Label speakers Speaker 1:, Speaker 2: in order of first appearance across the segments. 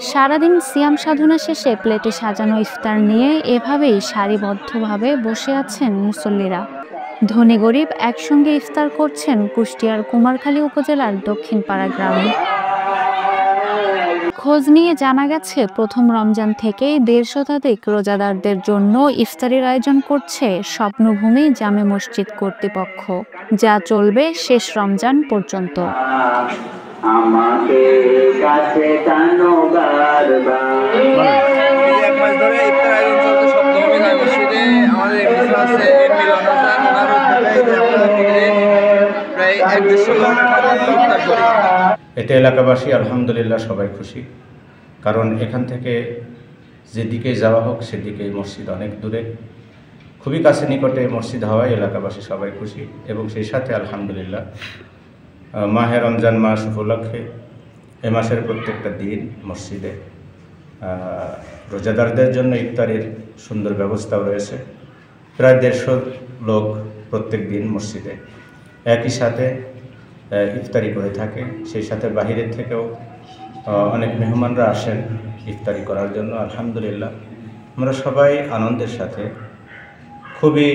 Speaker 1: সারাদিন সিয়াম সাধনা শেষে প্লেটে সাজানো ইফতার নিয়ে এভাবেই সারিবদ্ধভাবে বসে আছেন মুসল্লিরা। ধনী গরিব একসঙ্গে ইফতার করছেন কুষ্টিয়ার কুমারখালী উপজেলার দক্ষিণপাড়া গ্রামে। খোঁজ নিয়ে জানা গেছে, প্রথম রমজান থেকেই ১৫০ শতাধিক রোজাদারদের জন্য ইফতারির আয়োজন করছে স্বপ্নভূমি জামে মসজিদ কর্তৃপক্ষ, যা চলবে শেষ রমজান পর্যন্ত।
Speaker 2: এতে এলাকাবাসী আলহামদুলিল্লাহ সবাই খুশি, কারণ এখান থেকে যেদিকে যাওয়া হোক সেদিকে মসজিদ অনেক দূরে, খুবই কাছে নিকটে মসজিদ হওয়ায় এলাকাবাসী সবাই খুশি। এবং সেই সাথে আলহামদুলিল্লাহ মাহে রমজান মাস উপলক্ষে এ মাসের প্রত্যেকটা দিন মসজিদে রোজাদারদের জন্য ইফতারির সুন্দর ব্যবস্থাও রয়েছে। প্রায় ১৫০ লোক প্রত্যেক দিন মসজিদে একই সাথে ইফতারি করে থাকে। সেই সাথে বাহিরের থেকেও অনেক মেহমানরা আসেন ইফতারি করার জন্য। আলহামদুলিল্লাহ আমরা সবাই আনন্দের সাথে, খুবই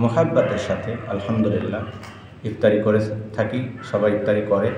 Speaker 2: মোহাব্বতের সাথে আলহামদুলিল্লাহ ইফতারি করে থাকি, সবাই ইফতারি করে।